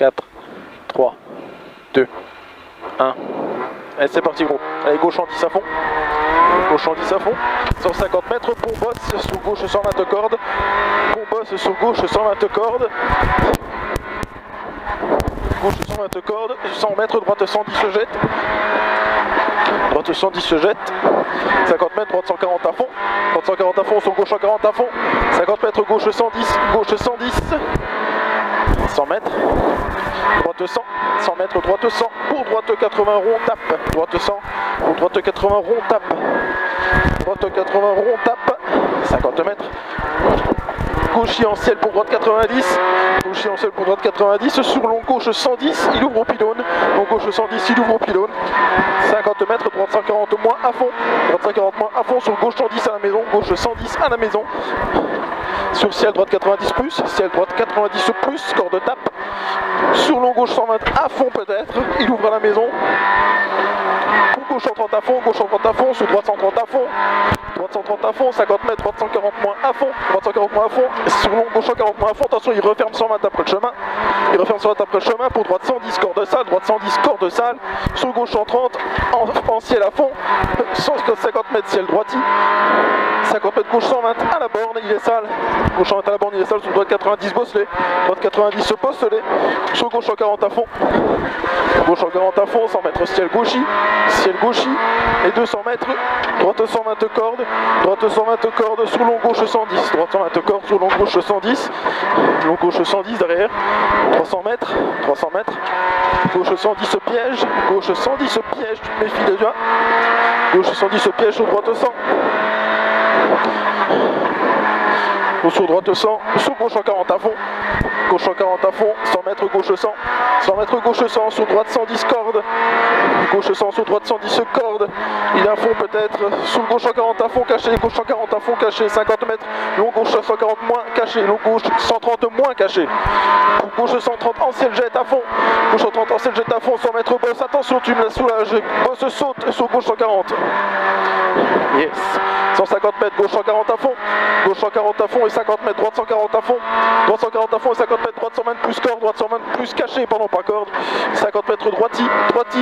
4, 3, 2, 1. Allez, c'est parti gros. Allez, gauche en 10 à fond. Gauche en 10 à fond. 150 mètres, pont bosse, sur gauche 120 cordes. Pont bosse, sur gauche 120 cordes. Gauche 120 cordes. 100 mètres, droite 110 se jette. Droite 110 se jette. 50 mètres, droite 140 à fond. Droite 140 à fond, sur gauche 140 à fond. 50 mètres, gauche 110. Gauche 110. 100 mètres. Droite 100. 100 mètres, droite 100. Pour droite 80 rond, tape. Droite 100. Pour droite 80 rond, tape. Droite 80 rond, tape. 50 mètres. Gauchis en ciel pour droite 90. Gauchis en ciel pour droite 90. Sur long gauche 110, il ouvre au pylône. Long gauche 110, il ouvre au pylône. 50 mètres, droite 140 moins à fond. Droite 140 moins à fond. Sur gauche 110 à la maison. Gauche 110 à la maison. Sur ciel droite 90 plus. Ciel droite 90 plus. Corde tape. Sur long gauche 120 à fond peut-être. Il ouvre à la maison. Pour gauche 130 à fond. Gauche 130 à fond. Sur droite 130 à fond. Droite 130 à fond, 50 mètres, droite 140 moins à fond, droite 140 moins à fond, sur long gauche 140 moins à fond, attention il referme 120 après le chemin, il referme 120 après le chemin, pour droite 110 corde sale, droite 110 corde sale, sur gauche 130, en ciel à fond, 150 mètres ciel droiti, 50 mètres gauche 120 à la borne, il est sale, gauche 120 à la borne, il est sale, sur droite 90 bosselé, droite 90 se bosselé, sur gauche 140 à fond, gauche 140 à fond, 100 mètres ciel gauchi, et 200 mètres, droite 120 cordes, droite 120 cordes, sur long gauche 110, droite 120 cordes, sur long gauche 110, long gauche 110 derrière, 300 mètres, gauche 110 piège, gauche 110 piège, tu te méfies déjà, gauche 110 piège, sur droite 100, sur droite 100, sur gauche 140 à fond, gauche 140 à fond, 100 mètres gauche 100, 100 mètres gauche 100, sur droite 110 cordes, gauche 100, sur droite 110 cordes, il a un fond peut-être, sur gauche 140 à fond caché, gauche 140 à fond caché, 50 mètres, long gauche 140 moins caché, long gauche 130 moins caché, gauche 130 en ciel jet à fond, gauche 130 en ciel jet à fond, 100 mètres bosse, attention tu me la soulages, bosse saute sur gauche 140, yes, 150 mètres, gauche 140 à fond, gauche 140 à fond et 50 mètres, droite 140 à fond, droite 140 à fond et 50 mètres, droite 120 plus corde, droite 120 plus caché, pardon pas corde, 50 mètres droiti,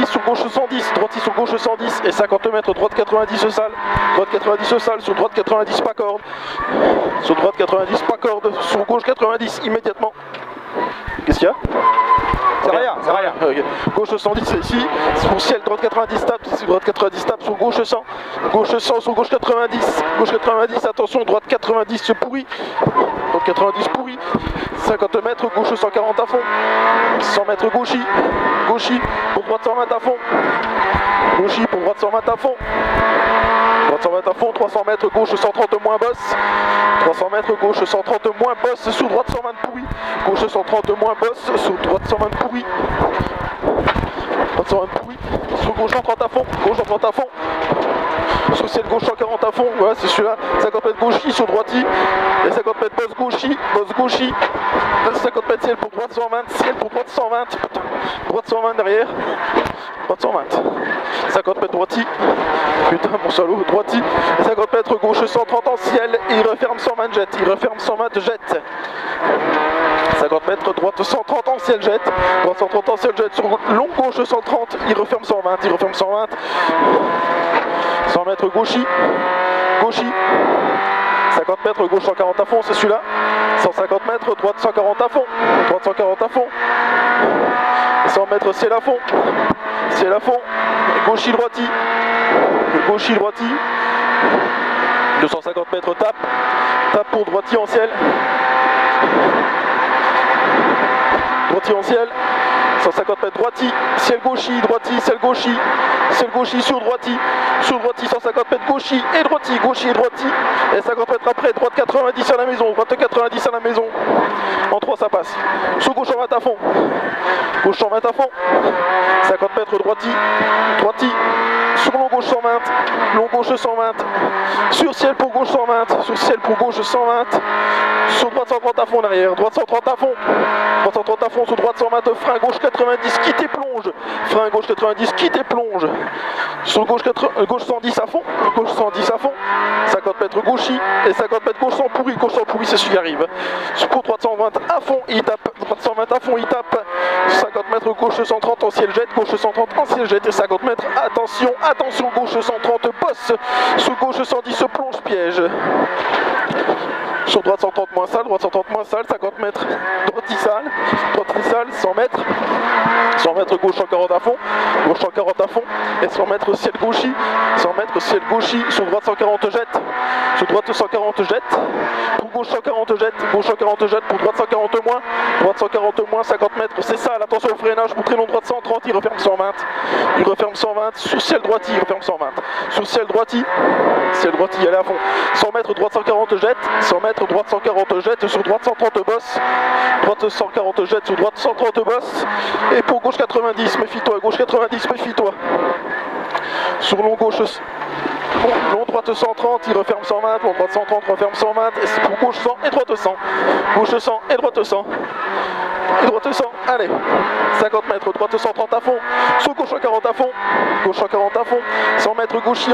sur gauche 110, droiti sur gauche 110 et 50 mètres, droite 90 sale, droite 90 sale, sur droite 90 pas corde, sur droite 90 pas corde, sur gauche 90 immédiatement. Qu'est-ce qu'il y a? C'est rien, c'est rien. Okay. Gauche 110 c'est ici, sur ciel droite 90 tape, droite 90 tape, sur gauche 100, gauche 100, sur gauche 90, attention, droite 90 se pourrit, droite 90 pourrit, 50 mètres, gauche 140 à fond, 100 mètres gauchis, pour droite 120 à fond, gauchis pour droite 120 à fond, droite 120 à fond, 300 mètres, gauche 130 moins bosse, 300 mètres, gauche 130 moins bosse, sur droite 120 pourri, gauche 130 moins bosse, sur droite 120 pourri, droite 120 pourri, sur gauche 130 à fond, gauche 130 à fond, sur ciel gauche 140 à fond, voilà c'est celui-là, 50 mètres gauchis sur droiti, et 50 mètres bosse gauchis, 50 mètres ciel pour droite 120, ciel pour droite 120, droite 120 derrière, droite 120, 50 mètres droiti, putain mon salaud, droiti, 50 mètres gauche 130 en ciel, et il referme 120 jet, 50 mètres, droite 130 en ciel jet, droite 130 en ciel jet, sur long gauche 130, il referme 120, 100 mètres gauchis, 50 mètres gauche 140 à fond, c'est celui-là, 150 mètres, droite 140 à fond, 100 mètres ciel à fond, gauchis droiti, 250 mètres tape pour droiti en ciel, 150 mètres droiti, ciel gauchis, sur droiti, 150 mètres gauchis et droiti, et 50 mètres après, droite 90 à la maison, en 3 ça passe, sur gauche 120 à fond, 50 mètres droiti, sur long gauche 120, sur ciel pour gauche 120, sur droite 130 à fond derrière, droite 130 à fond, sur droite 120, frein gauche 90, quitte et plonge, Sur gauche, gauche 110 à fond, gauche 110 à fond, 50 mètres gauchis et 50 mètres gauche sans pourri, c'est celui qui arrive. Pour droite 120 à fond, il tape, droite 120 à fond, il tape, 50 mètres gauche 130 en ciel jet, gauche 130 en ciel jet et 50 mètres, attention, attention, gauche 130 bosse, sous gauche 110 plonge piège. Sur droite 130 moins sale, droite 130 moins sale, 50 mètres, droite sale, 100 mètres. 100 mètres gauche 140 à fond, gauche 140 à fond, et 100 mètres ciel gauchi, 100 mètres ciel gauchi, sur droite 140 jette, sur droite 140 jette, pour gauche 140 jette, gauche 140 jette, pour droite 140 moins, droite 140 moins, 50 mètres, c'est ça, attention au freinage, pour très long droite 130, il referme 120, il referme 120, sur ciel droiti, il referme 120, sur ciel droiti, il est à fond, 100 mètres droite 140 jette, 100 mètres droite 140 jette, sur droite 130 bosse, droite 140 jette, sur droite 130 bosse, et pour gauche 90, méfie-toi, gauche 90, méfie-toi. Sur long gauche, long droite 130, il referme 120, long droite 130, referme 120, et c'est pour gauche 100 et droite 100. Gauche 100 et droite 100. Et droite 100, allez, 50 mètres, droite 130 à fond, sous gauche 140 à fond, gauche 140 à fond, 100 mètres gauche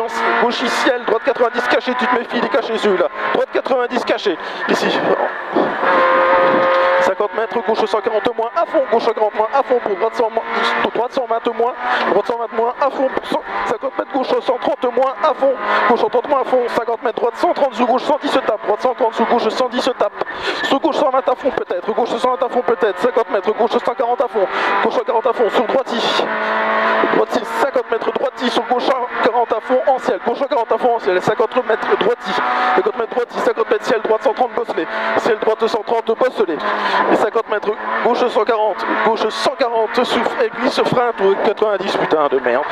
ciel, droite 90 caché, tu te méfies, il est caché celui-là, droite 90 caché, ici. 50 mètres, gauche 140 moins, à fond, gauche 140 moins, à fond, pour droite 120 moins, droite 120 moins, à fond, 50 mètres, gauche 130 moins, à fond, gauche 130 moins, à fond, 50 mètres, droite 130, sous gauche 110 se tape, droite 130, sous gauche 110 se tape, sous gauche 120 à fond peut-être, gauche 120 à fond peut-être, 50 mètres, gauche 140 à fond, gauche 140 à fond, sur droiti, 50 mètres droiti, sur gauche 140 à fond en ciel, gauche 140 à fond en ciel, 50 mètres droiti, 50 mètres droiti, 50 mètres ciel droite 130 bosselé, ciel droite 130 bosselé, et 50 mètres gauche 140 souffle et glisse frein pour 90, putain de merde.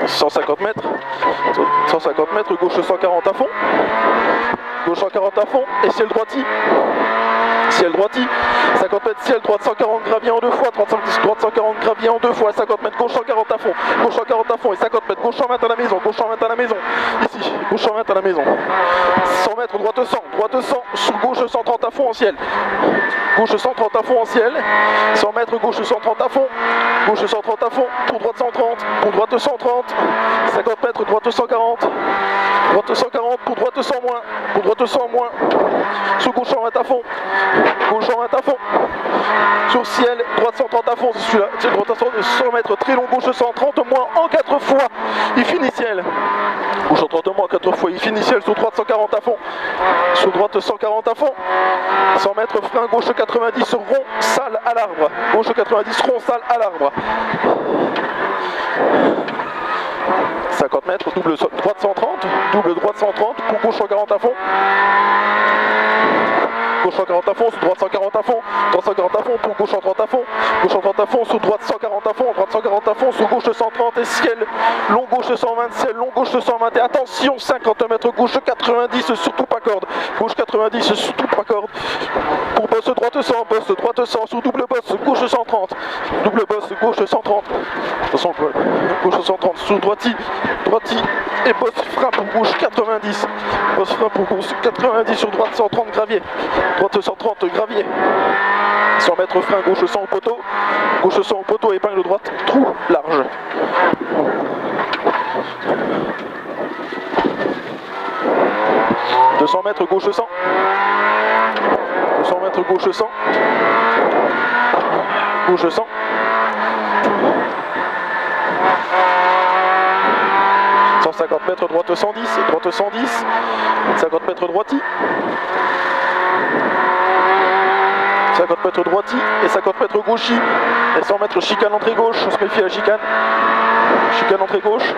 150 mètres, gauche 140 à fond, gauche 140 à fond, et ciel droiti, 50 mètres ciel droite 140 gravier en deux fois, droite 140 gravier en deux fois, 50 mètres gauche 140 à fond, et 50 mètres gauche 120 à la maison, ici, gauche 120 à la maison, 100 mètres droite 100, sous gauche 130 à fond en ciel, gauche 130 à fond en ciel, 100 mètres gauche 130 à fond, pour droite 130, pour droite 130, 50 mètres droite 140, pour droite 100 moins, sous gauche 120 à fond, gauche 120 à fond, sur ciel, droite 130 à fond, c'est celui-là, droite 100 mètres, très long, gauche 130 moins en 4 fois, il finit ciel, gauche 130 moins en 4 fois, il finit ciel, sur droite 140 à fond, 100 mètres, frein, gauche 90, rond, sale à l'arbre, gauche 90, rond, sale à l'arbre. 50 mètres, double droite 130, pour gauche 140 à fond. Gauche 140 à fond, sous droite 140 à fond, droite 140 à fond, pour gauche 130 à fond, gauche 130 à fond, sous droite 140 à fond, droite 140 à fond, sous gauche 130 et ciel, long gauche 120, ciel, long gauche 120 et attention 50 mètres, gauche 90, surtout pas corde, gauche 90, surtout pas corde, pour bosse droite 100, sous double bosse, gauche 130, double bosse, gauche 130, attention, gauche 130, sous droiti, et bosse frein pour gauche 90, bosse frein pour gauche 90, sur droite 130 gravier, droite 130 gravier, 100 mètres frein, gauche 100 au poteau, épingle droite, trou large. « 200 mètres gauche 100, 200 mètres gauche 100, gauche 100, 150 mètres droite 110, 50 mètres droiti, 50 mètres droiti et 50 mètres gauchi, et 100 mètres chicane entrée gauche, on se méfie à la chicane, entrée gauche.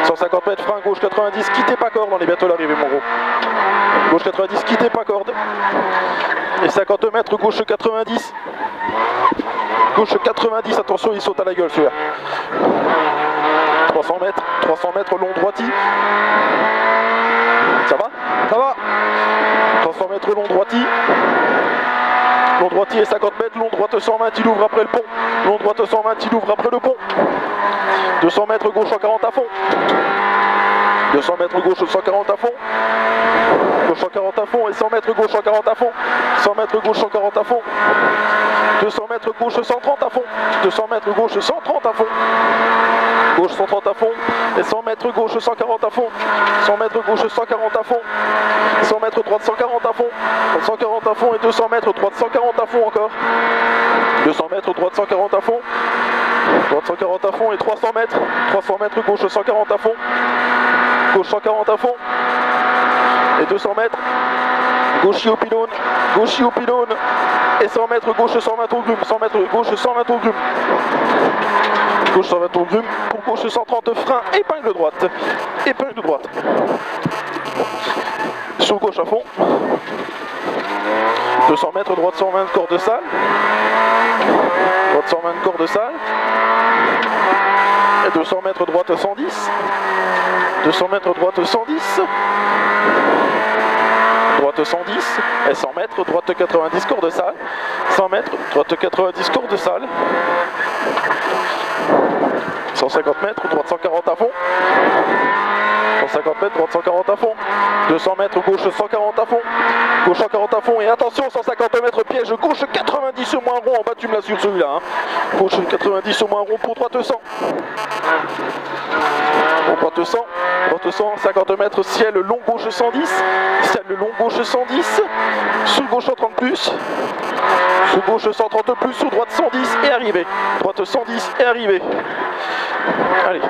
150 mètres frein, gauche 90, quittez pas corde, on est bientôt à l'arrivée mon gros. Gauche 90, quittez pas corde. Et 50 mètres, gauche 90. Gauche 90, attention, il saute à la gueule celui-là. 300 mètres, long droiti. Ça va? Ça va. 300 mètres, long droiti. Long droiti et 50 mètres, long droite 120, il ouvre après le pont. Long droite 120, il ouvre après le pont. 200 mètres, gauche 140 à fond. 200 mètres gauche 140 à fond. Gauche 140 à fond et 100 mètres gauche 140 à fond. 100 mètres gauche 140 à fond. 200 mètres gauche 130 à fond. 200 mètres gauche 130 à fond. Gauche 130 à fond et 100 mètres gauche 140 à fond. 100 mètres gauche 140 à fond. 100 mètres droite 140 à fond. 140 à fond et 200 mètres droite 140 à fond encore. 200 mètres droite 140 à fond. Droite 140 à fond et 300 mètres. 300 mètres gauche 140 à fond. Gauche 140 à fond. Et 200 mètres. Gauche au pylône. Gauche au pylône. Et 100 mètres gauche 120 au grume. 100 mètres gauche 120 au grume. Gauche 120 au grume. Pour gauche 130 frein. Épingle droite. Épingle droite. Sur gauche à fond. 200 mètres droite 120 corps de salle. Droite 120 corps de salle. Et 200 mètres droite 110. 200 mètres droite 110. Droite 110 et 100 mètres, droite 90 corps de salle. 100 mètres, droite 90 corps de salle. 150 mètres, droite 140 à fond. 150 mètres, droite 140 à fond. 200 mètres, gauche 140 à fond. Gauche 140 à fond et attention, 150 mètres piège, gauche 90 moins rond. En bas, tu me l'assures celui-là. Hein. Gauche 90 moins rond pour droite 100. Pour droite 100. Droite 100, 50 mètres, ciel long gauche 110. Ciel long gauche 110. Sous gauche 130 plus. Sous gauche 130 plus, sous droite 110 et arrivé. Droite 110 et arrivé. Allez.